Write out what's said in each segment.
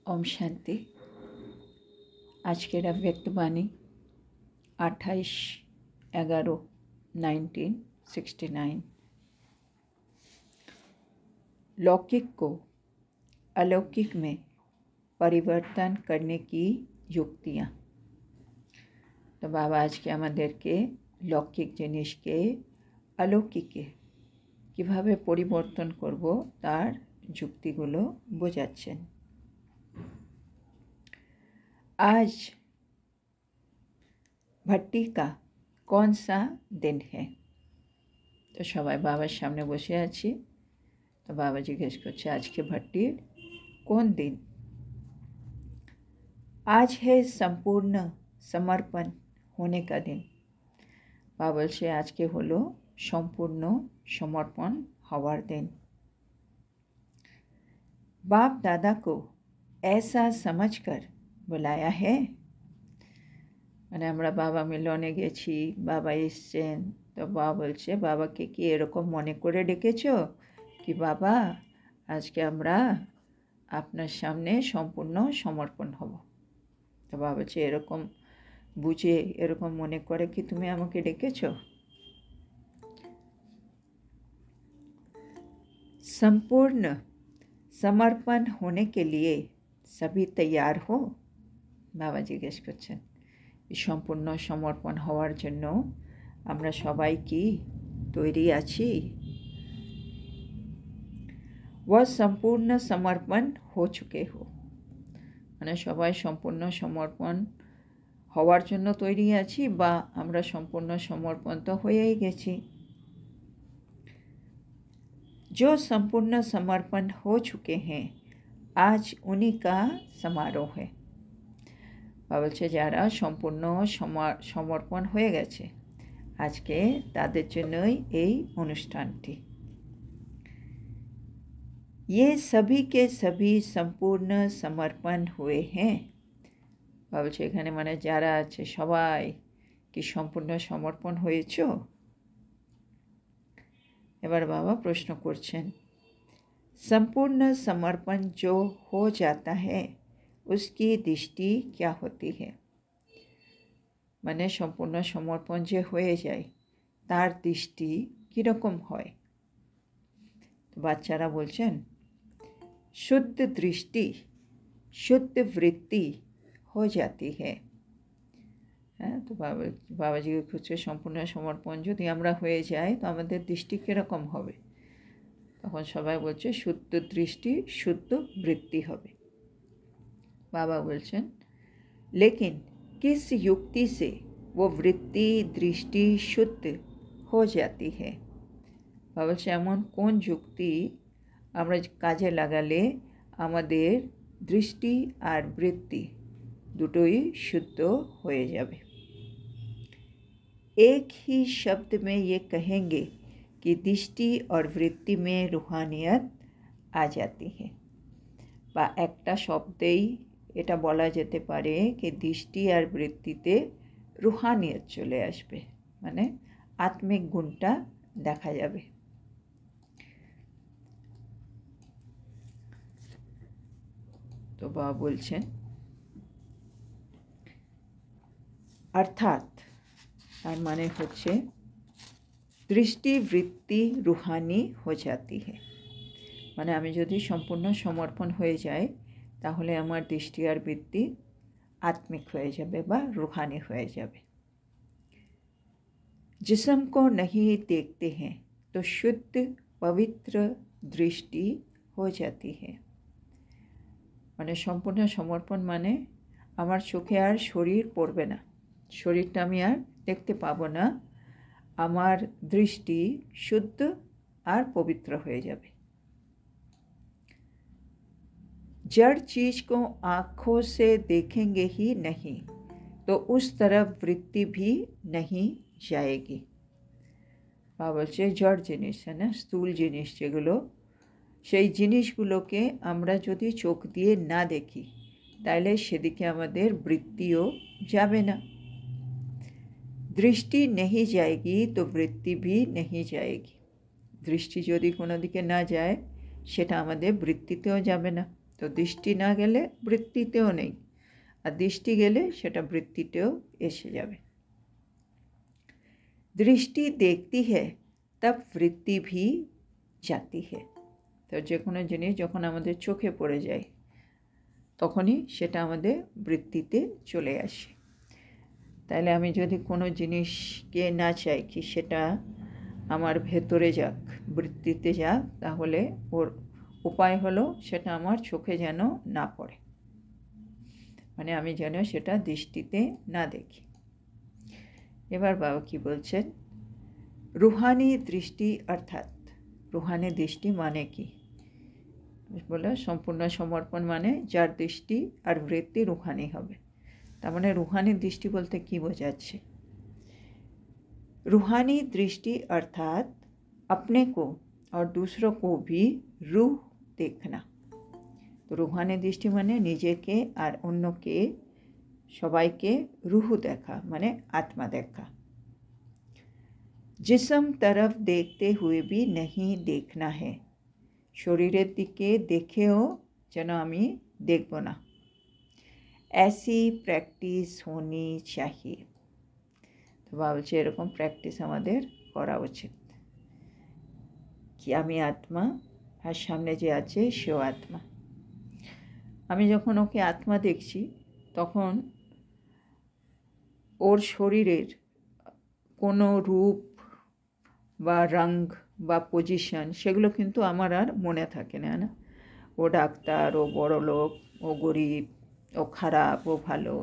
ओम शांति। आज के व्यक्तवाणी 28/11/1969। लौकिक को अलौकिक में परिवर्तन करने की युक्तियाँ। तो बाबा आज के আমাদেরকে লৌকিক জিনিসকে অলৌকিকে কিভাবে পরিবর্তন করব তার যুক্তিগুলো বোঝাচ্ছেন। आज भट्टी का कौन सा दिन है? तो सबाई बाबार सामने बसे आछि। तो बाबा जिज्ञेस करछे आज के भट्टिर कौन दिन? आज है सम्पूर्ण समर्पण होने का दिन। बाबा बोलछे आज के हलो सम्पूर्ण समर्पण हवार दिन। बाप दादा को ऐसा समझकर बुलाया है। मैंने আমরা বাবা মিলনে গেছি, বাবা এসছেন। তো বাবা বলছে বাবাকে কি এরকম মনে করে ডেকেছো কি বাবা আজকে আমরা আপনার সামনে সম্পূর্ণ সমর্পণ হব? তো বাবা বলছে এরকম বুঝে এরকম মনে করে কি তুমি আমাকে ডেকেছো? संपूर्ण समर्पण होने के लिए सभी तैयार हो? बाबा जिज्ञेस करছেন সম্পূর্ণ সমর্পণ হওয়ার জন্য আমরা সবাই কি তৈরি আছি? वह संपूर्ण समर्पण हो चुके हो মানে সবাই সম্পূর্ণ সমর্পণ হওয়ার জন্য তৈরি আছি বা আমরা সম্পূর্ণ সমর্পণ তো হয়েই গেছি। जो संपूर्ण समर्पण हो चुके हैं आज उन्हीं का समारोह है। বলছে যারা সম্পূর্ণ সমর্পণ হয়ে গেছে আজকে তাদের জন্যই এই অনুষ্ঠানটি। ये सभी के सभी संपूर्ण समर्पण हुए हैं। বলছে এখানে মানে যারা আছে সবাই কি সম্পূর্ণ সমর্পণ হয়েছো? এবার বাবা প্রশ্ন করছেন संपूर्ण समर्पण जो हो जाता है उसकी दृष्टि क्या होती है? মানে সম্পূর্ণ সমর্পণ যে হয়ে যায় তার দৃষ্টি কীরকম হয়? তো বাচ্চারা বলছেন शुद्ध दृष्टि शुद्ध वृत्ति हो जाती है। হ্যাঁ, তো বাবাজি হচ্ছে সম্পূর্ণ সমর্পণ যদি আমরা হয়ে যাই তো আমাদের দৃষ্টি কীরকম হবে? তখন সবাই বলছে শুদ্ধ দৃষ্টি শুদ্ধ বৃত্তি হবে। बाबा बोलছেন लेकिन किस युक्ति से वो वृत्ति दृष्टि शुद्ध हो जाती है? बाबा बोलছে এমন কোন যুক্তি আমরা কাজে লাগালে আমাদের দৃষ্টি আর বৃত্তি দুটোই শুদ্ধ হয়ে যাবে। एक ही शब्द में ये कहेंगे कि दृष्टि और वृत्ति में रूहानियत आ जाती है। বা একটা শব্দেই এটা বলা যেতে পারে কি দৃষ্টি আর বৃত্তিতে রুহানিয়ত চলে আসবে, মানে আত্মিক গুণটা দেখা যাবে। তো বাবা বলছেন অর্থাৎ তার মানে হচ্ছে দৃষ্টি বৃত্তি রুহানি হয়ে যাতি है। মানে আমি যদি সম্পূর্ণ সমর্পণ হয়ে যাই তাহলে আমার দৃষ্টি আর বৃত্তি आत्मिक হয়ে যাবে বা रूहानी হয়ে যাবে। जिस्म को नहीं देखते हैं तो शुद्ध पवित्र दृष्टि हो जाती है। মানে সম্পূর্ণ সমর্পণ মানে আমার চোখে আর শরীর পড়বে না, শরীরটা আমি আর দেখতে পাবো না, আমার দৃষ্টি শুদ্ধ আর পবিত্র হয়ে যাবে। जड़ चीज़ को आँखों से देखेंगे ही नहीं तो उस तरफ वृत्ति भी नहीं जाएगी। বা বলছে জড় জিনিস না স্থূল জিনিস যেগুলো সেই জিনিসগুলোকে আমরা যদি চোখ দিয়ে না দেখি তাহলে সেদিকে আমাদের বৃত্তিও যাবে না। দৃষ্টি नहीं जाएगी तो वृत्ति भी नहीं जाएगी। দৃষ্টি যদি কোনো দিকে না যায় সেটা আমাদের বৃত্তিতেও যাবে না। তো দৃষ্টি না গেলে বৃত্তিতেও নেই, আর দৃষ্টি গেলে সেটা বৃত্তিতেও এসে যাবে। দৃষ্টি দেখती है तब वृत्ति भी जाती है। তো যে কোনো জিনিস যখন আমাদের চোখে পড়ে যায় তখনই সেটা আমাদের বৃত্তিতে চলে আসে। তাহলে আমি যদি কোনো জিনিসকে না চাই কি সেটা আমার ভেতরে যাক, বৃত্তিতে যাক, তাহলে ওর উপায় হলো সেটা আমার চোখে যেন না পড়ে, মানে আমি যেন সেটা দৃষ্টিতে না দেখি। এবার বাবা কি বলছেন, রুহানি দৃষ্টি অর্থাৎ রুহানি দৃষ্টি মানে কি বলে, সম্পূর্ণ সমর্পণ মানে যার দৃষ্টি আর বৃত্তি রুহানি হবে। তার মানে রুহানি দৃষ্টি বলতে কি বোঝাচ্ছে, रूहानी दृष्टि अर्थात अपने को और दूसरों को भी रूह देखना। तो रूहानी दृष्टि माने निजेके और अन्यके सबाइके रूह देखा माने आत्मा देखा। जिस्म तरफ देखते हुए भी नहीं देखना है, शरीरेर दिके देखेओ जेन आमी देखबो ना, ऐसी प्रैक्टिस होनी चाहिए। তো ভাবছি এরকম প্র্যাকটিস আমাদের করা উচিত কি আমি আত্মা আর সামনে যে আছে সেও আত্মা। আমি যখন ওকে আত্মা দেখছি তখন ওর শরীরের কোনো রূপ বা রঙ বা পজিশন সেগুলো কিন্তু আমার আর মনে থাকে না, না? ও ডাক্তার, ও বড় লোক, ও গরিব, ও খারাপ, ও ভালো,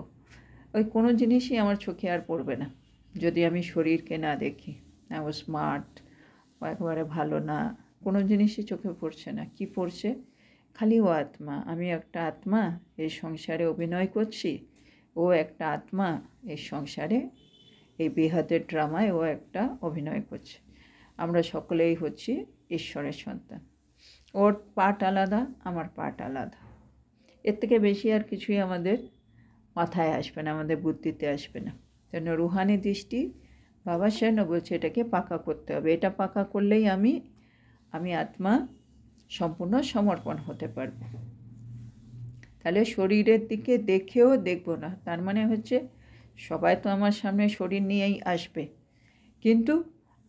ওই কোনো জিনিসই আমার চোখে আর পড়বে না যদি আমি শরীরকে না দেখি। ও স্মার্ট, ও একেবারে ভালো না, কোনো জিনিসই চোখে পড়ছে না। কি পড়ছে? খালি ও আত্মা, আমি একটা আত্মা এই সংসারে অভিনয় করছি, ও একটা আত্মা এই সংসারে এই বেহাদের ড্রামায় ও একটা অভিনয় করছে। আমরা সকলেই হচ্ছি ঈশ্বরের সন্তান। ওর পার্ট আলাদা, আমার পার্ট আলাদা। এর থেকে বেশি আর কিছুই আমাদের মাথায় আসবে না, আমাদের বুদ্ধিতে আসবে না। যেন রুহানি দৃষ্টি বাবা সেন বলছে এটাকে পাকা করতে হবে। এটা পাকা করলেই আমি আত্মা সম্পূর্ণ সমর্পণ হতে পারব। তাহলে শরীরের দিকে দেখেও দেখব না, তার মানে হচ্ছে সবাই তো আমার সামনে শরীর নিয়েই আসবে, কিন্তু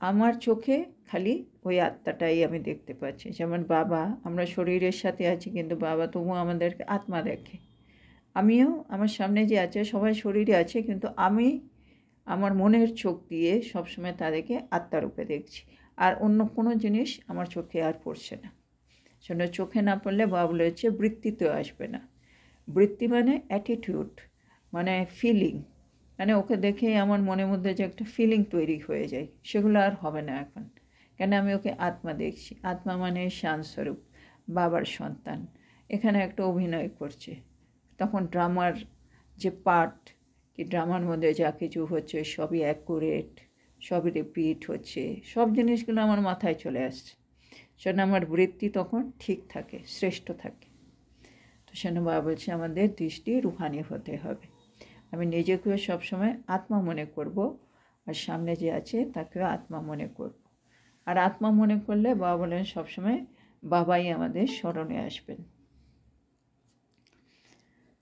আমার চোখে খালি ওই আত্মাটাই আমি দেখতে পাচ্ছি। যেমন বাবা, আমরা শরীরের সাথে আছি কিন্তু বাবা তবুও আমাদেরকে আত্মা দেখে। আমিও আমার সামনে যে আছে সবাই শরীরে আছে, কিন্তু আমি আমার মনের চোখ দিয়ে সবসময় তাদেরকে আত্মারূপে দেখছি, আর অন্য কোনো জিনিস আমার চোখে আর পড়ছে না। সেটা চোখে না পড়লে বাবা বলেছে বৃত্তিতেও আসবে না। বৃত্তি মানে অ্যাটিটিউড, মানে ফিলিং, মানে ওকে দেখে আমার মনের মধ্যে যে একটা ফিলিং তৈরি হয়ে যায়, সেগুলো আর হবে না এখন। কেন? আমি ওকে আত্মা দেখছি। আত্মা মানে শান্তস্বরূপ, বাবার সন্তান, এখানে একটা অভিনয় করছে। তখন ড্রামার যে পার্ট, কি ড্রামার মধ্যে যা কিছু হচ্ছে সবই অ্যাকুরেট, সবই রিপিট হচ্ছে, সব জিনিসগুলো আমার মাথায় চলে আসছে। সেটা আমার বৃত্তি তখন ঠিক থাকে, শ্রেষ্ঠ থাকে। তো সেটা বাবা বলছে আমাদের দৃষ্টি রুহানি হতে হবে। আমি নিজেকেও সবসময় আত্মা মনে করব, আর সামনে যে আছে তাকেও আত্মা মনে করব। আর আত্মা মনে করলে বাবা বলেন সবসময় বাবাই আমাদের স্মরণে আসবেন।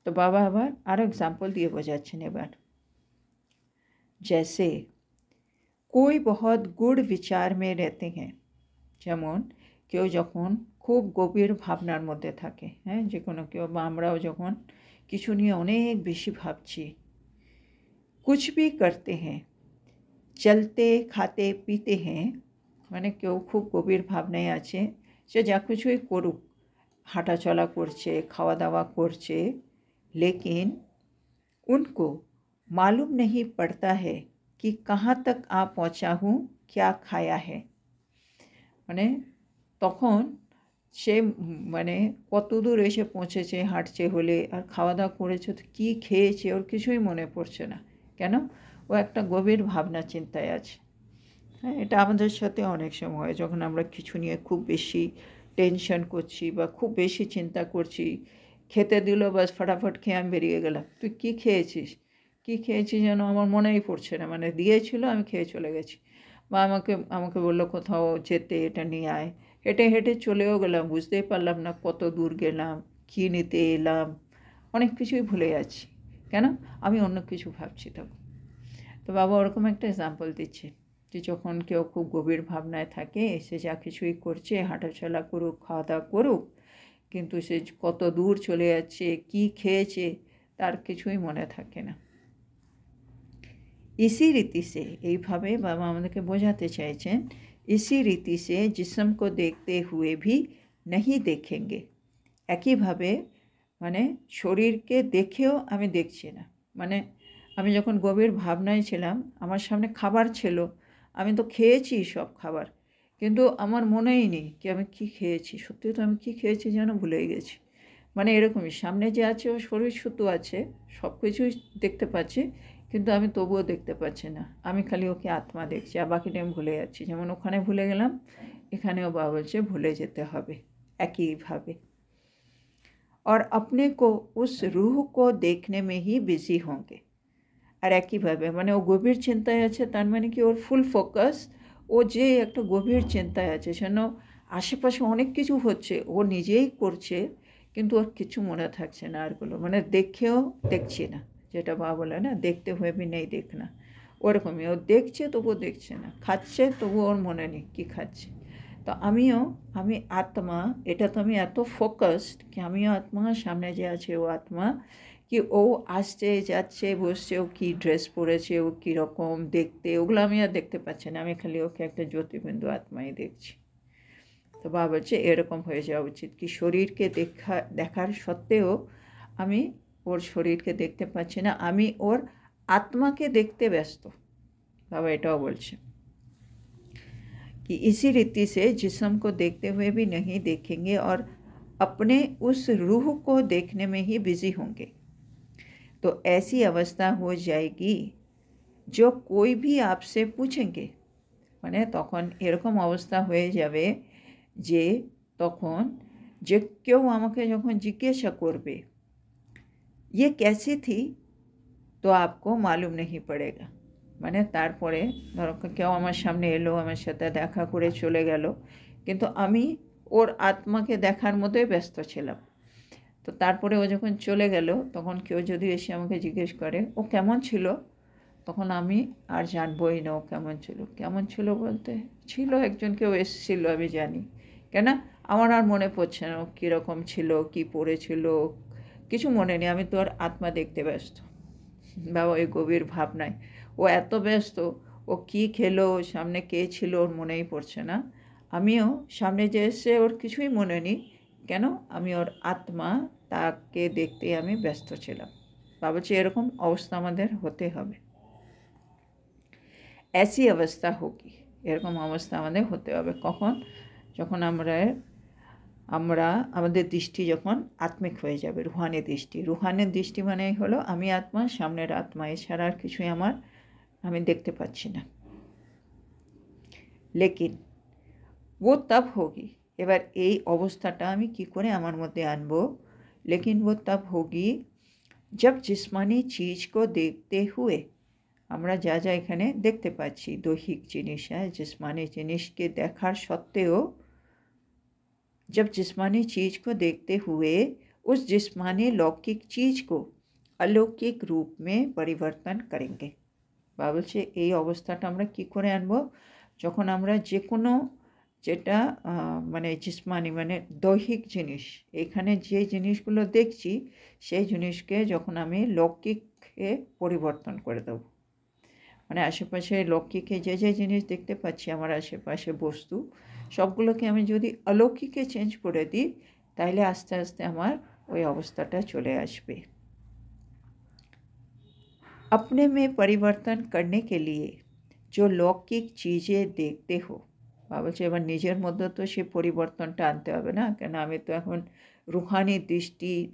তো বাবা আবার আরও এক্সাম্পল দিয়ে বোঝাচ্ছেন এবার, जैसे कोई बहुत गुड़ विचार में रहते हैं, যেমন কেউ যখন খুব গভীর ভাবনার মধ্যে থাকে, হ্যাঁ, যে কোনো কেউ বা আমরাও যখন কিছু নিয়ে অনেক বেশি ভাবছি, कुछ भी करते हैं, चलते खाते पीते हैं, মানে কেউ খুব গভীর ভাবনায় আছে, সে যা কিছুই করুক, হাঁটা চলা করছে, খাওয়া দাওয়া করছে, लेकिन उनको मालूम नहीं पड़ता है कि कहाँ तक आ पहुँचा हूँ, क्या खाया है। মানে তখন সে মানে কত দূর এসে পৌঁছেছে হাঁটছে হলে, আর খাওয়া দাওয়া করেছে তো কী খেয়েছে ওর কিছুই মনে পড়ছে না। কেন? ও একটা গভীর ভাবনা চিন্তায় আছে। হ্যাঁ, এটা আমাদের সাথে অনেক সময় হয়, যখন আমরা কিছু নিয়ে খুব বেশি টেনশন করছি বা খুব বেশি চিন্তা করছি, খেতে দিল বাস ফটাফট খেয়ে আমি বেরিয়ে গেলাম। তুই কী খেয়েছিস, কী খেয়েছিস যেন আমার মনেই পড়ছে না, মানে দিয়েছিল আমি খেয়ে চলে গেছি। বা আমাকে বললো কোথাও যেতে, এটা নিয়ে আয়, হেঁটে হেঁটে চলেও গেলাম, বুঝতেই পারলাম না কত দূর গেলাম, কী নিতে এলাম, অনেক কিছুই ভুলে যাচ্ছি। কেন? আমি অন্য কিছু ভাবছি তখন। তো বাবা ওরকম একটা এক্সাম্পল দিচ্ছে যে যখন কেউ খুব গভীর ভাবনায় থাকে, সে যা কিছুই করছে, হাঁটাচলা করুক, খাওয়া দাওয়া করুক, কিন্তু সে কত দূর চলে যাচ্ছে, কী খেয়েছে, তার কিছুই মনে থাকে না। इसी रीति से এইভাবে বাবা আমাদেরকে বোঝাতে চাইছেন, इसी रीति से जिस्म को देखते हुए भी नहीं देखेंगे। একইভাবে মানে শরীরকে দেখেও আমি দেখছি না। মানে আমি যখন গভীর ভাবনায় ছিলাম, আমার সামনে খাবার ছিল, আমি তো খেয়েছি সব খাবার, কিন্তু আমার মনেই নেই কি আমি কী খেয়েছি। সত্যি তো আমি কী খেয়েছি যেন ভুলেই গেছি। মানে এরকমই সামনে যে আছে ও শরীর শুধু আছে, সব কিছুই দেখতে পাচ্ছি, কিন্তু আমি তবুও দেখতে পাচ্ছি না। আমি খালি ওকে আত্মা দেখছি, আর বাকিটা আমি ভুলে যাচ্ছি। যেমন ওখানে ভুলে গেলাম, এখানেও বাবা বলছে ভুলে যেতে হবে একইভাবে। और अपने को उस रूह को देखने में ही बिजी होंगे। আর একইভাবে মানে ও গভীর চিন্তায় আছে, তার মানে কি ওর ফুল ফোকাস, ও যে একটা গভীর চিন্তায় আছে, যেন আশেপাশে অনেক কিছু হচ্ছে, ও নিজেই করছে, কিন্তু ওর কিছু মনে থাকছে না আরগুলো, মানে দেখেও দেখছি না, যেটা বাবা বলে না, দেখতে হয়ে বি নেই দেখনা, ওরকমই ও দেখছে তবুও দেখছে না, খাচ্ছে তবুও ওর মনে নেই কী খাচ্ছে। তো আমি আত্মা, এটা তো আমি এত ফোকাসড কি আমিও আত্মা, সামনে যে আছে ও আত্মা, কি ও আসছে যাচ্ছে বসছে, ও কী ড্রেস পরেছে, ও কীরকম দেখতে, ওগুলো আমি আর দেখতে পাচ্ছি না, আমি খালি ওকে একটা জ্যোতিবিন্দু আত্মাই দেখছি। তো বাবা বলছে এরকম হয়ে যাওয়া উচিত, কি শরীরকে দেখার সত্ত্বেও আমি ওর শরীরকে দেখতে পাচ্ছি না, আমি ওর আত্মাকে দেখতে ব্যস্ত। বাবা এটাও বলছে कि इसी रीति से जिस्म को देखते हुए भी नहीं देखेंगे और अपने उस रूह को देखने में ही बिजी होंगे। तो ऐसी अवस्था हो जाएगी जो कोई भी आपसे पूछेंगे, মানে তখন এরকম অবস্থা হয়ে যাবে যে তখন যে কেউ আমাকে যখন জিজ্ঞাসা করবে ये कैसी थी तो आपको मालूम नहीं पड़ेगा। মানে তারপরে ধরো কেউ আমার সামনে এলো, আমার সাথে দেখা করে চলে গেল, কিন্তু আমি ওর আত্মাকে দেখার মতোই ব্যস্ত ছিলাম। তো তারপরে ও যখন চলে গেল, তখন কেউ যদি এসে আমাকে জিজ্ঞেস করে ও কেমন ছিল, তখন আমি আর জানবই না ও কেমন ছিল। কেমন ছিল বলতে, ছিল একজন কেউ এসেছিলো আমি জানি, কেন আমার আর মনে পড়ছে না ও কীরকম ছিল, কী পড়েছিল, কিছু মনে নেই, আমি তো আর আত্মা দেখতে ব্যস্ত। বাবা ওই গভীর ভাবনায় ও এত ব্যস্ত, ও কী খেলো, সামনে কে ছিল ওর মনেই পড়ছে না। আমিও সামনে যে এসে ওর কিছুই মনে নেই, কেন আমি ওর আত্মা, তাকে দেখতে আমি ব্যস্ত ছিলাম। বাবা বলছে এরকম অবস্থা আমাদের হতে হবে, ऐसी অবস্থা হোগি, এরকম অবস্থা আমাদের হতে হবে। কখন? যখন আমরা আমাদের দৃষ্টি যখন আত্মিক হয়ে যাবে, রুহানি দৃষ্টি। রুহানি দৃষ্টি মানেই হলো আমি আত্মা, সামনের আত্মা, এছাড়া আর কিছুই আমি দেখতে পাচ্ছি না। লেকিন वो तब होगी, এবার এই অবস্থাটা আমি কি করে আমার মধ্যে আনবো? लेकिन वो तब होगी जब जिस्मानी चीज को देखते हुए, আমরা যা যা এখানে দেখতে পাচ্ছি দৈহিক জিনিস, জিসমানি জিনিসকে দেখার সত্ত্বেও, जब जिस्मानी चीज को देखते हुए उस जिस्मानी लौकिक चीज को अलौकिक रूप में परिवर्तन करेंगे। বাবা বলছে এই অবস্থাটা আমরা কি করে আনবো? যখন আমরা যে কোনো যেটা মানে জিসমানি মানে দৈহিক জিনিস, এখানে যে জিনিসগুলো দেখছি সেই জিনিসকে যখন আমি লৌকিকে পরিবর্তন করে দেবো। মানে আশেপাশে লৌকিকে যে যে জিনিস দেখতে পাচ্ছি আমার আশেপাশে বস্তু, সবগুলোকে আমি যদি অলৌকিকে চেঞ্জ করে দিই, তাহলে আস্তে আস্তে আমার ওই অবস্থাটা চলে আসবে। अपने में परिवर्तन करने के लिए जो लौकिक चीज़ें देखते हो, বাবা বলছে এবার নিজের মধ্যে তো সেই পরিবর্তনটা আনতে হবে না, কেন আমি তো এখন রুহানি দৃষ্টির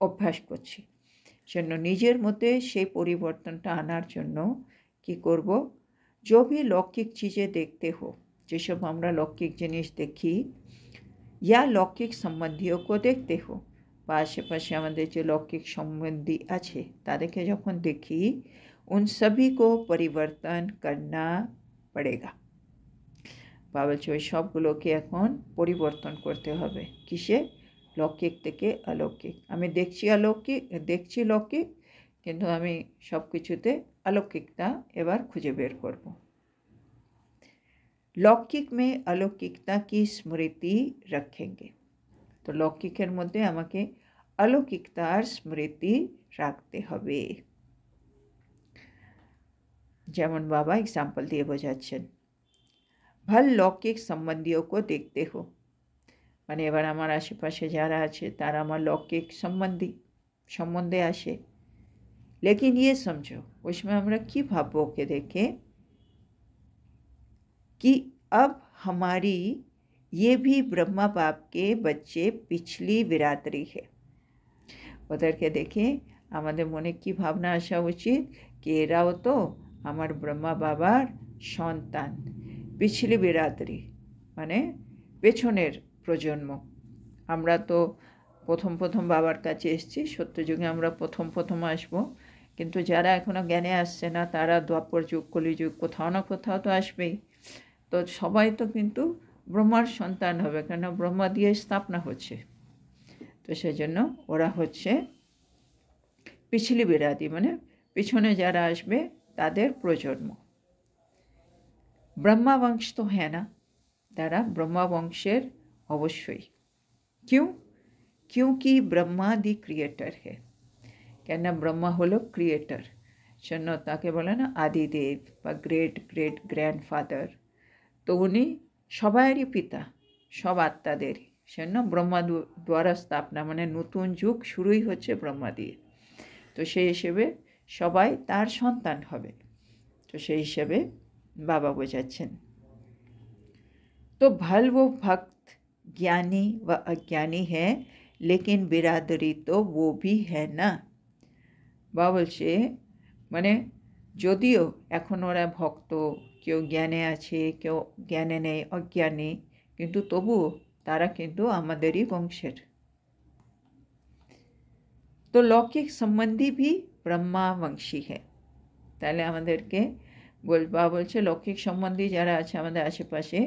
অভ্যাস করছি। জন্য নিজের মধ্যে সেই পরিবর্তনটা আনার জন্য কি করব? जो भी लौकिक चीज़ें देखते हो, যেসব আমরা লৌকিক জিনিস দেখি, या लौकिक संबंधियों को देखते हो, বা আশেপাশে আমাদের যে লৌকিক সম্বন্ধী আছে তাদেরকে যখন দেখি, उन सभी को परिवर्तन करना पड़ेगा। বাবা বলছে ওই সবগুলোকে এখন পরিবর্তন করতে হবে। কিসে? লৌকিক থেকে অলৌকিক। আমি দেখছি লৌকিক, কিন্তু আমি সব কিছুতে অলৌকিকতা এবার খুঁজে বের করব। লৌকিক মে অলৌকিকতা কি স্মৃতি রাখেंगे। তো লৌকিকের মধ্যে আমাকে অলৌকিকতার স্মৃতি রাখতে হবে। যেমন বাবা एग्जाम्पल দিয়ে বোঝাচ্ছেন, भल लौकिक संबंधियों को देखते हो, মানে এবার আমার আশেপাশে যারা আছে তারা আমার লৌকিক সম্বন্ধে আসে। लेकिन ये समझो, उसमें আমরা কি ভাববো ওকে দেখে, कि अब हमारी ये भी ब्रह्मा बाप के बच्चे पिछली बिरादरी है। ওদেরকে দেখে আমাদের মনে কি ভাবনা আসা উচিত, कि এরাও তো আমার ব্রহ্মা বাবার সন্তান। পিছলি বিরাদরি মানে পেছনের প্রজন্ম। আমরা তো প্রথম বাবার কাছে এসেছি, সত্যযুগে আমরা প্রথম আসব, কিন্তু যারা এখনও জ্ঞানে আসছে না তারা দ্বাপর যুগ কলিযুগ কোথাও না কোথাও তো আসবেই। তো সবাই তো কিন্তু ব্রহ্মার সন্তান হবে, কেন ব্রহ্মা দিয়ে স্থাপনা হচ্ছে। তো সেজন্য ওরা হচ্ছে পিছলি বিরাদি, মানে পিছনে যারা আসবে তাদের প্রজন্ম। ब्रह्मा वंश तो है ना, তারা ব্রহ্মা বংশের অবশ্যই। क्यों? क्योंकि ब्रह्मा दी क्रिएटर है। কেন ব্রহ্মা হলো ক্রিয়েটার, জন্য তাকে বলে না আদিদেব বা গ্রেট গ্রেট গ্র্যান্ডফাদার। তো উনি সবারই পিতা, সব আত্মাদেরই। সেজন্য ব্রহ্মা দ্বারা স্থাপনা, মানে নতুন যুগ শুরুই হচ্ছে ব্রহ্মা দিয়ে। তো সেই হিসেবে সবাই তার সন্তান হবে। তো সেই হিসেবে बाबा বোঝাচ্ছেন। तो भल वो भक्त ज्ञानी व अज्ञानी है, लेकिन बिरादरी तो वो भी है ना। বাবা বলছে মানে যদিও এখন ওরা ভক্ত, কেউ জ্ঞানে আছে, কেউ জ্ঞানে নেই, অজ্ঞানী, কিন্তু তবুও তারা কিন্তু আমাদেরই বংশের। তো লৌকিক সম্বন্ধী भी ब्रह्मा वंशी है। তাহলে আমাদেরকে বাবা বলছে লৌকিক সম্বন্ধী যারা আছে আমাদের আশেপাশে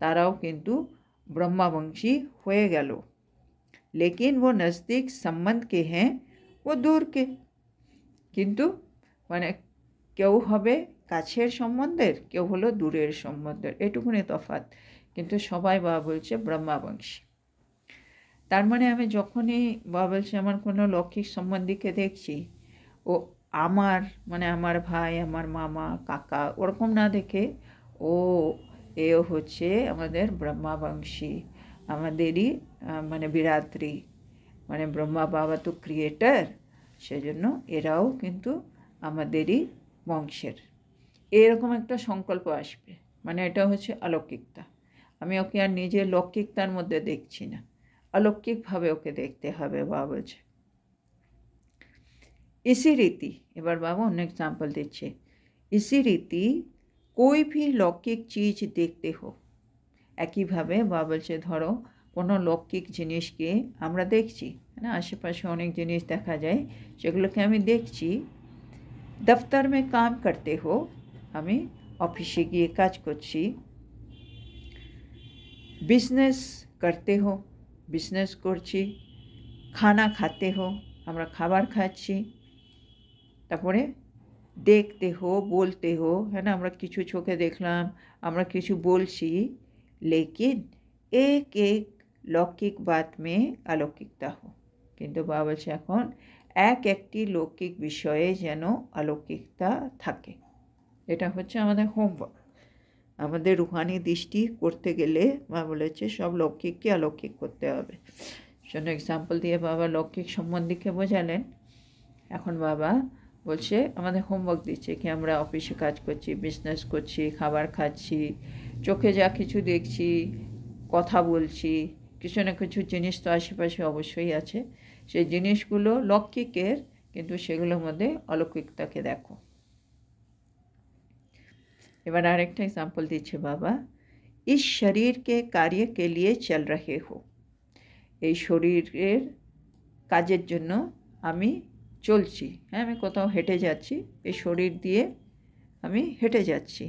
তারাও কিন্তু ব্রহ্মাবংশী হয়ে গেল। लेकिन वो नज़दीक संबंध के हैं, वो दूर के। কিন্তু মানে কেউ হবে কাছের সম্বন্ধের, কেউ হলো দূরের সম্বন্ধের, এটুকুনি তফাৎ, কিন্তু সবাই বাবা বলছে ব্রহ্মাবংশী। তার মানে আমি যখনই বাবা বলছে আমার কোনো লৌকিক সম্বন্ধীকে দেখছি, ও আমার মানে আমার ভাই, আমার মামা, কাকা ওরকম না দেখে ও এও হচ্ছে আমাদের ব্রহ্মাবংশী, আমাদেরই মানে বিরাত্রি, মানে ব্রহ্মা বাবা তো ক্রিয়েটার, সেজন্য এরাও কিন্তু আমাদেরই বংশের। এরকম একটা সংকল্প আসবে, মানে এটা হচ্ছে অলৌকিকতা। আমি ওকে আর নিজের লৌকিকতার মধ্যে দেখছি না, অলৌকিকভাবে ওকে দেখতে হবে বাবা বলছে। इसी रीति এবার বাবা অন্য एग्जाम्पल দিচ্ছে। इसी रीति कोई भी लौकिक चीज देखते हो। একইভাবে বাবা বলছে ধরো কোনো লৌকিক জিনিসকে আমরা দেখছি, না আশেপাশে অনেক জিনিস দেখা যায়, সেগুলোকে আমি দেখছি। দফতর মে কাম করতে হো, আমি অফিসে গিয়ে কাজ করছি। বিজনেস করতে হো, বিজনেস করছি। খানা খাতে হো, আমরা খাবার খাচ্ছি। তারপরে দেখতে হো, বলতে হো, হ্যাঁ না, আমরা কিছু চোখে দেখলাম, আমরা কিছু বলছি। लेकिन एक एक लौकिक बात में अलौकिकता हो। কিন্তু বাবা বলছে এখন এক একটি লৌকিক বিষয়ে যেন অলৌকিকতা থাকে। এটা হচ্ছে আমাদের হোমওয়ার্ক। আমাদের রুহানি দৃষ্টি করতে গেলে বাবা বলেছে সব লৌকিককে অলৌকিক করতে হবে। জন্য এক্সাম্পল দিয়ে বাবা লৌকিক সম্বন্ধীকে বোঝালেন। এখন বাবা বলছে আমাদের হোমওয়ার্ক দিচ্ছে কি আমরা অফিসে কাজ করছি, বিজনেস করছি, খাবার খাচ্ছি, চোখে যা কিছু দেখছি, কথা বলছি, কিছু না কিছু জিনিস তো আশেপাশে অবশ্যই আছে, সেই জিনিসগুলো লৌকিকের, কিন্তু সেগুলোর মধ্যে অলৌকিকতাকে দেখো। এবার আরেকটা एग्जाम्पल দিচ্ছে বাবা। इस शरीर के कार्य के लिए चल रहे हो। এই শরীরের কাজের জন্য আমি চলছি, হ্যাঁ আমি কোথাও হেঁটে যাচ্ছি, এই শরীর দিয়ে আমি হেঁটে যাচ্ছি।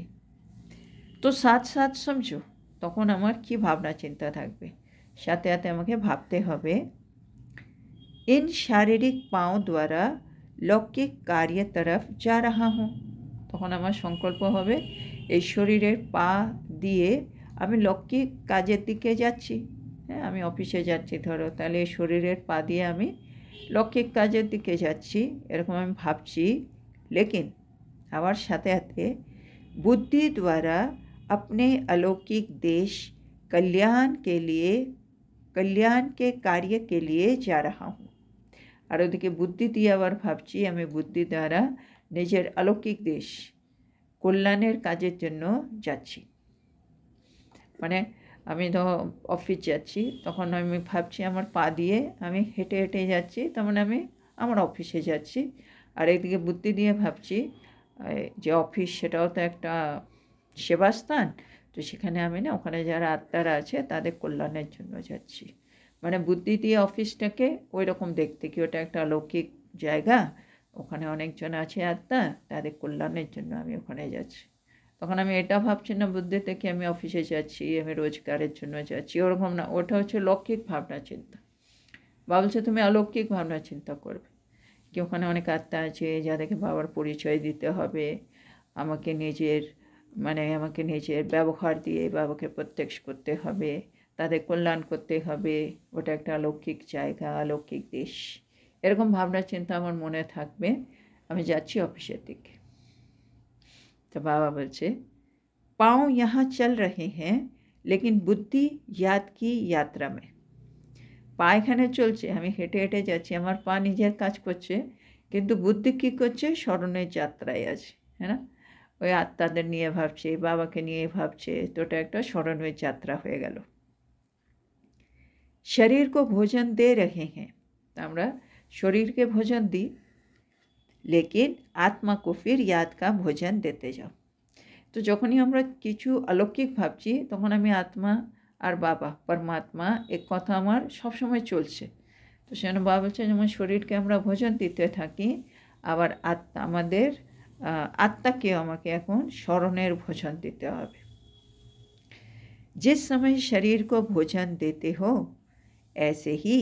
তো সাথ সাথ সমঝো, তখন আমার কি ভাবনা চিন্তা থাকবে, সাথে সাথে আমাকে ভাবতে হবে इन शारीरिक पाँव द्वारा लौकिक कार्य तरफ जा रहा हूँ। তখন আমার সংকল্প হবে এই শরীরের পা দিয়ে আমি লৌকিক কাজের দিকে যাচ্ছি। হ্যাঁ, আমি অফিসে যাচ্ছি ধরো, তাহলে এই শরীরের পা দিয়ে আমি লৌকিক কাজের দিকে যাচ্ছি, এরকম আমি ভাবছি। लेकिन आवार साथे साथे बुद्धि द्वारा अपने अलौकिक देश कल्याण के कार्य के लिए जा रहा हूँ। और ओदिके बुद्धि दिए आबार भाबछि आमि बुद्धि द्वारा निजेर अलौकिक देश कल्याणेर काजेर जन्य जाচ্ছি। মানে আমি তো অফিস যাচ্ছি, তখন আমি ভাবছি আমার পা দিয়ে আমি হেঁটে হেঁটে যাচ্ছি, তার মানে আমি আমার অফিসে যাচ্ছি। আর একদিকে বুদ্ধি দিয়ে ভাবছি যে অফিস সেটাও তো একটা সেবাস্থান, তো সেখানে আমি না ওখানে যারা আত্মারা আছে তাদের কল্যাণের জন্য যাচ্ছি। মানে বুদ্ধি দিয়ে অফিসটাকে ওই রকম দেখতে কি ওটা একটা অলৌকিক জায়গা, ওখানে অনেকজন আছে আত্মা, তাদের কল্যাণের জন্য আমি ওখানে যাচ্ছি। তখন আমি এটা ভাবছি না বুদ্ধিতে কি আমি অফিসে যাচ্ছি, আমি রোজগারের জন্য যাচ্ছি, ওরকম না। ওটা হচ্ছে লৌকিক ভাবনা চিন্তা। বা বলছে তুমি অলৌকিক ভাবনা চিন্তা করবে কি ওখানে অনেক আত্মা আছে যাদেরকে বাবার পরিচয় দিতে হবে, আমাকে নিজের ব্যবহার দিয়ে বাবাকে প্রত্যক্ষ করতে হবে, তাদের কল্যাণ করতে হবে, ওটা একটা অলৌকিক জায়গা, অলৌকিক দেশ, এরকম ভাবনা চিন্তা আমার মনে থাকবে। আমি যাচ্ছি অফিসের দিকে। तो बाबा बोलছে पाँव यहाँ चल रहे हैं लेकिन बुद्धि याद की यात्रा में। পা এখানে চলছে, আমি হেঁটে হেঁটে যাচ্ছি, আমার পা নিজের কাজ করছে, কিন্তু বুদ্ধি কী করছে, স্মরণের যাত্রায় আছে। হ্যাঁ না, ওই আত্মাদের নিয়ে ভাবছে, বাবাকে নিয়ে ভাবছে, তো ওটা একটা স্মরণের যাত্রা হয়ে গেল। शरीर को भोजन दे रहे हैं, আমরা শরীরকে ভোজন দিই, लेकिन आत्मा को फिर याद का भोजन देते जाओ। तो যখনই আমরা কিছু অলৌকিক ভাবছি, তখন আমি আত্মা আর বাবা পরমাত্মা এক কথা আমার সবসময় চলছে। তো সেজন্য বাবা বলছে যেমন শরীরকে আমরা ভোজন দিতে থাকি, আবার আমাদের আত্মাকেও আমাকে এখন স্মরণের ভোজন দিতে হবে। जिस समय शरीर को भोजन देते हो ऐसे ही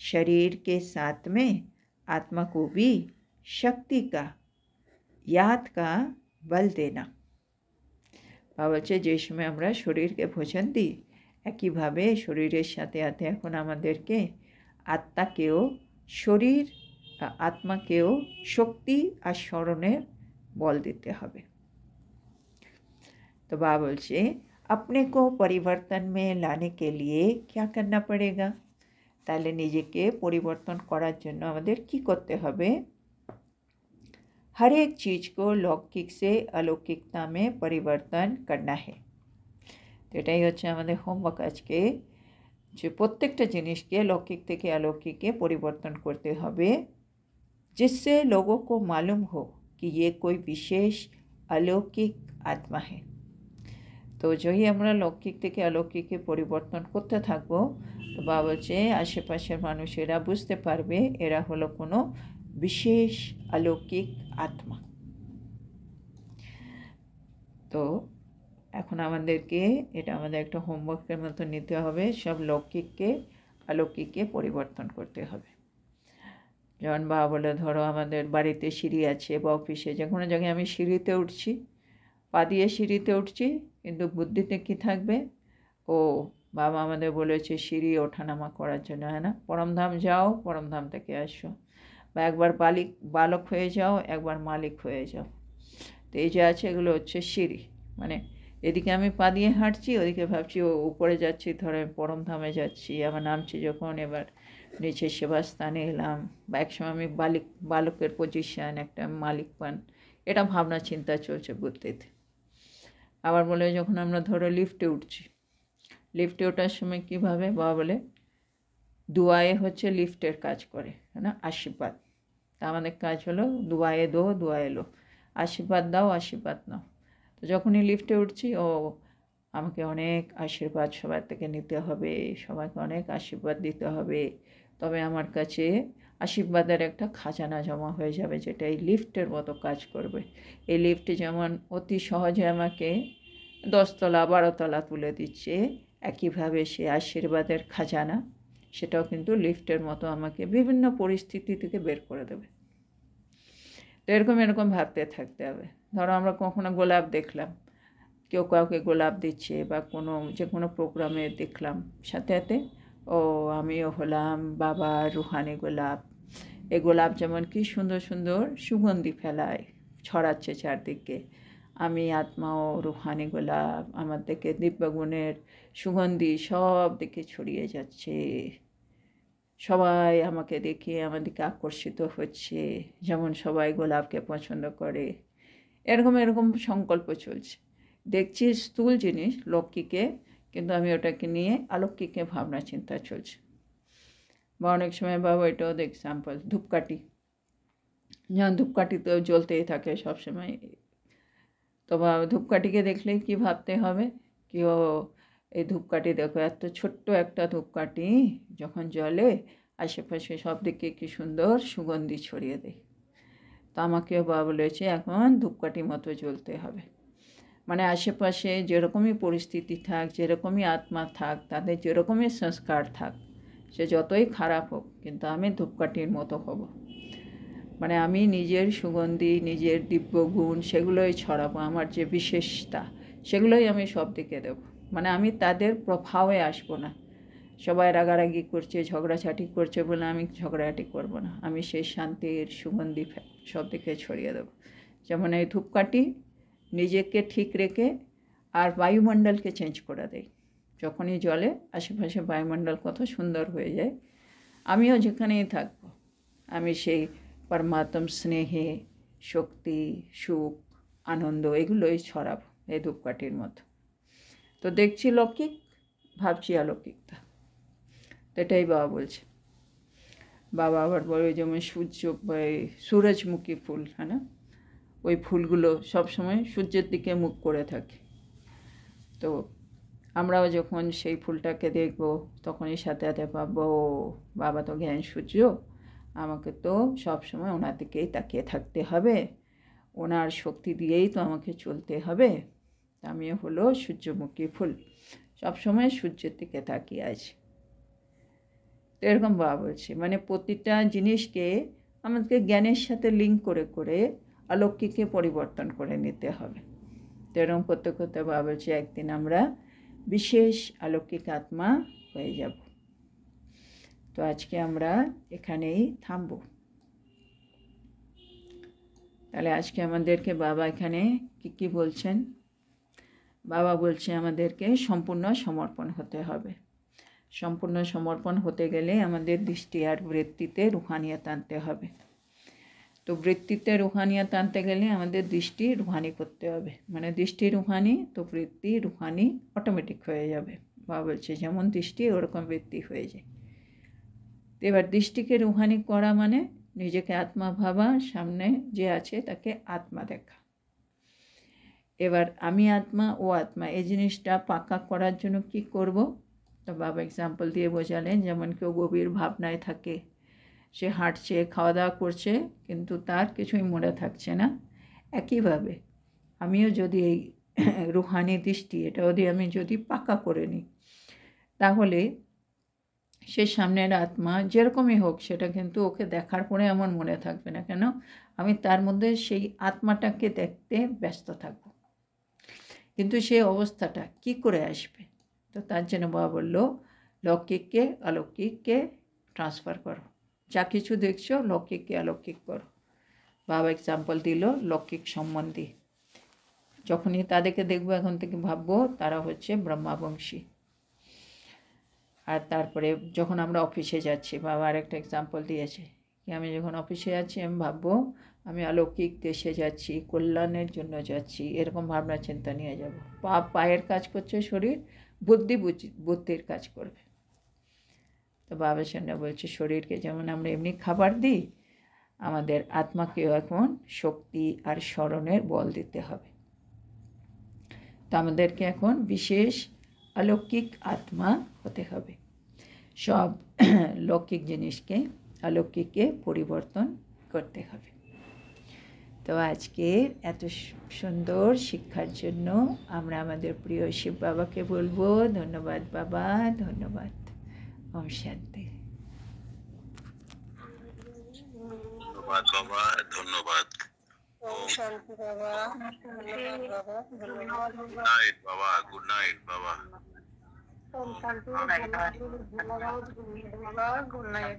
शरीर के साथ में आत्मा को भी शक्ति का याद का बल देना। বাবা বলছে যে সময় আমরা শরীরকে ভোজন দিই, একইভাবে শরীরের সাথে সাথে এখন আমাদেরকে আত্মাকেও আত্মাকেও শক্তি আর স্মরণের বল দিতে হবে। तो बाबा बोलছে अपने को परिवर्तन में लाने के लिए क्या करना पड़ेगा। তাহলে নিজেকে পরিবর্তন করার জন্য আমাদের কি করতে হবে। हर एक चीज़ को लौकिक से अलौकिकता में परिवर्तन करना है। तो এটাই হচ্ছে আমাদের হোমওয়ার্ক আজকে, যে প্রত্যেকটা জিনিসকে লৌকিক থেকে अलौकिके परिवर्तन करते হবে, जिससे लोगों को मालूम हो कि ये कोई विशेष अलौकिक आत्मा है। তো যখনই আমরা লৌকিক থেকে অলৌকিকে পরিবর্তন করতে থাকবো, তো বাবা বলছে আশেপাশের মানুষেরা বুঝতে পারবে এরা হলো কোনো বিশেষ অলৌকিক আত্মা। তো এখন আমাদেরকে এটা আমাদের একটা হোমওয়ার্কের মতো নিতে হবে, সব লৌকিককে অলৌকিকে পরিবর্তন করতে হবে। যেমন বাবা বলে ধরো আমাদের বাড়িতে সিঁড়ি আছে বা অফিসে যে কোনো জায়গায় আমি সিঁড়িতে উঠছি, পা দিয়ে সিঁড়িতে উঠছি, কিন্তু বুদ্ধিতে কী থাকবে, ও বাবা আমাদের বলেছে সিঁড়ি ওঠানামা করার জন্য, হ্যাঁ না, পরমধাম যাও, পরমধাম থেকে আসো, বা একবার বালক হয়ে যাও, একবার মালিক হয়ে যাও। তো এই যে আছে এগুলো হচ্ছে সিঁড়ি, মানে এদিকে আমি পা দিয়ে হাঁটছি, ওদিকে ভাবছি ও উপরে যাচ্ছি, ধরো পরমধামে যাচ্ছি, আবার নামছি যখন এবার নিচে সেবাস্থানে এলাম, বা একসময় আমি বালকের পজিশান, একটা মালিক পান, এটা ভাবনা চিন্তা চলছে বুদ্ধিতে। আবার বলে যখন আমরা ধরো লিফটে উঠছি, লিফটে ওঠার সময় কীভাবে বাবা বলে দুয়ায়ে হচ্ছে লিফটের কাজ করে, হ্যাঁ না, আশীর্বাদ। তা আমাদের কাজ হলো দুয়ায়ে দো দুয়ায়ে লো, আশীর্বাদ দাও, আশীর্বাদ নাও। তো যখনই লিফটে উঠছি, ও আমাকে অনেক আশীর্বাদ সবার থেকে নিতে হবে, সবাইকে অনেক আশীর্বাদ দিতে হবে, তবে আমার কাছে আশীর্বাদের একটা খাজানা জমা হয়ে যাবে, যেটা এই লিফটের মতো কাজ করবে। এই লিফটে যেমন অতি সহজে আমাকে 10 তলা 12 তলা তুলে দিচ্ছে, একইভাবে সে আশীর্বাদের খাজানা সেটাও কিন্তু লিফটের মতো আমাকে বিভিন্ন পরিস্থিতি থেকে বের করে দেবে। তো এরকম ভাবতে থাকতে হবে। ধরো আমরা কখনো গোলাপ দেখলাম, কেউ কাউকে গোলাপ দিচ্ছে বা যে কোনো প্রোগ্রামে দেখলাম, সাথে সাথে ও আমিও হলাম বাবা রুহানি গোলাপ। এই গোলাপ যেমন কি সুন্দর সুন্দর সুগন্ধি ফেলায়, ছড়াচ্ছে চারদিকে। আমি আত্মা ও রুহানি গোলাপ, আমার দিকে দিব্যগুণের সুগন্ধি সব দিকে ছড়িয়ে যাচ্ছে। সবাই আমাকে দেখে আমার দিকে আকর্ষিত হচ্ছে, যেমন সবাই গোলাপকে পছন্দ করে। এরকম সংকল্প চলছে। দেখছি স্থূল জিনিস লৌকিকে, কিন্তু আমি ওটাকে নিয়ে অলৌকিকে ভাবনা চিন্তা চলছে। বা অনেক সময় বাবা এটাও এক্সাম্পল, ধূপকাঠি, যেমন ধূপকাঠি তো জ্বলতেই থাকে সবসময়। তো বাবা ধূপকাঠিকে দেখলেই কি ভাবতে হবে কি, ও এই ধূপকাঠি দেখো, এত ছোট্ট একটা ধূপকাঠি যখন জ্বলে আশেপাশে সব দিকে কি সুন্দর সুগন্ধি ছড়িয়ে দেয়। তো আমাকেও বাবা বলেছে এখন ধূপকাঠি মতো জ্বলতে হবে। মানে আশেপাশে যেরকমই পরিস্থিতি থাক, যেরকমই আত্মা থাক, তাদের যেরকমই সংস্কার থাক, সে যতই খারাপ হোক, কিন্তু আমি ধূপকাঠির মতো হব। মানে আমি নিজের সুগন্ধি, নিজের দিব্যগুণ সেগুলোই ছড়াবো, আমার যে বিশেষতা সেগুলোই আমি সব দিকে দেবো। মানে আমি তাদের প্রভাবে আসবো না। সবাই রাগারাগি করছে, ঝগড়াঝাটি করছে বলে আমি ঝগড়াঝাটি করব না, আমি সেই শান্তির সুগন্ধি সব দিকে ছড়িয়ে দেবো। যেমন এই ধূপকাঠি নিজেকে ঠিক রেখে আর বায়ুমণ্ডলকে চেঞ্জ করে দেয়। যখনই জ্বলে আশেপাশে বায়ুমণ্ডল কত সুন্দর হয়ে যায়। আমিও যেখানেই থাকবো আমি সেই পরমাত্ম স্নেহে, শক্তি, সুখ, আনন্দ এগুলোই ছড়াবো এই ধূপকাঠির মতো। তো দেখছি লৌকিক, ভাবছি অলৌকিকতা। তো এটাই বাবা বলছে। বাবা আবার বলে যেমন সূরজমুখী ফুল, হ্যাঁ না, ওই ফুলগুলো সবসময় সূর্যের দিকে মুখ করে থাকে। তো আমরাও যখন সেই ফুলটাকে দেখব তখনই সাথে সাথে ভাববো, বাবা তো জ্ঞান সূর্য, আমাকে তো সবসময় ওনার দিকেই তাকিয়ে থাকতে হবে, ওনার শক্তি দিয়েই তো আমাকে চলতে হবে। আমিও হলো সূর্যমুখী ফুল, সবসময় সূর্যের দিকে তাকিয়ে আছি। তো এরকম বাবা বলছে, মানে প্রতিটা জিনিসকে আমাদেরকে জ্ঞানের সাথে লিঙ্ক করে করে অলৌকিকে পরিবর্তন করে নিতে হবে। তো এরকম করতে করতে বাবা বলছে একদিন আমরা বিশেষ অলৌকিক আত্মা হয়ে যাব। তো আজকে আমরা এখানেই থামব। তাহলে আজকে আমাদেরকে বাবা এখানে কি বলছেন? বাবা বলছে আমাদেরকে সম্পূর্ণ সমর্পণ হতে হবে। সম্পূর্ণ সমর্পণ হতে গেলে আমাদের দৃষ্টি আর বৃত্তিতে রুহানিয়াত আনতে হবে। তো বৃত্তিতে রুহানিয়াত আনতে গেলে আমাদের দৃষ্টি রুহানি করতে হবে। মানে দৃষ্টি রুহানি তো বৃত্তি রুহানি অটোমেটিক হয়ে যাবে। বাবা বলছে যেমন দৃষ্টি ওরকম বৃত্তি হয়ে যায়। এবার দৃষ্টিকে রুহানি করা মানে নিজেকে আত্মা ভাবা, সামনে যে আছে তাকে আত্মা দেখা। এবার আমি আত্মা ও আত্মা এই জিনিসটা পাকা করার জন্য কি করব? তো বাবা এক্সাম্পল দিয়ে বোঝালেন, যেমন কেউ গভীর ভাবনায় থাকে, সে হাঁটছে, খাওয়া দাওয়া করছে, কিন্তু তার কিছুই মনে থাকছে না। একইভাবে আমিও যদি এই রুহানি দৃষ্টি এটা আমি যদি পাকা করে নিই, তাহলে সে সামনের আত্মা যেরকমই হোক সেটা কিন্তু ওকে দেখার পরে আমার মনে থাকবে না। কেন? আমি তার মধ্যে সেই আত্মাটাকে দেখতে ব্যস্ত থাকব। কিন্তু সেই অবস্থাটা কি করে আসবে? তো তার জন্য বাবা বলল, লৌকিককে অলৌকিককে ট্রান্সফার করো। যা কিছু দেখছো লৌকিককে অলৌকিক করো। বাবা এক্সাম্পল দিল লৌকিক সম্বন্ধী। যখনই তাদেরকে দেখবো এখন থেকে ভাববো তারা হচ্ছে ব্রহ্মাবংশী। আর তারপরে যখন আমরা অফিসে যাচ্ছি, বাবা আরেকটা এক্সাম্পল দিয়েছে কি আমি যখন অফিসে যাচ্ছি আমি ভাববো আমি অলৌকিক দেশে যাচ্ছি, কল্যাণের জন্য যাচ্ছি, এরকম ভাবনা চিন্তা নিয়ে যাব। পায়ের কাজ করছে শরীর, বুদ্ধির কাজ করবে। তো বাবার সামনে বলছে শরীরকে যেমন আমরা এমনি খাবার দিই, আমাদের আত্মাকেও এখন শক্তি আর স্মরণের বল দিতে হবে। তো আমাদেরকে এখন বিশেষ অলৌকিক আত্মা হতে হবে। সব লৌকিক জিনিসকে অলৌকিকে পরিবর্তন করতে হবে। তো আজকের এত সুন্দর শিক্ষার জন্য আমরা আমাদের প্রিয় শিব বাবাকে বলবো ধন্যবাদ বাবা, ধন্যবাদ। ওম শান্তি। ধন্যবাদ বাবা, ধন্যবাদ। ওম শান্তি বাবা, ধন্যবাদ বাবা, ধন্যবাদ। গুড নাইট বাবা, গুড নাইট বাবা। ওম শান্তি, ধন্যবাদ, ধন্যবাদ, গুড নাইট।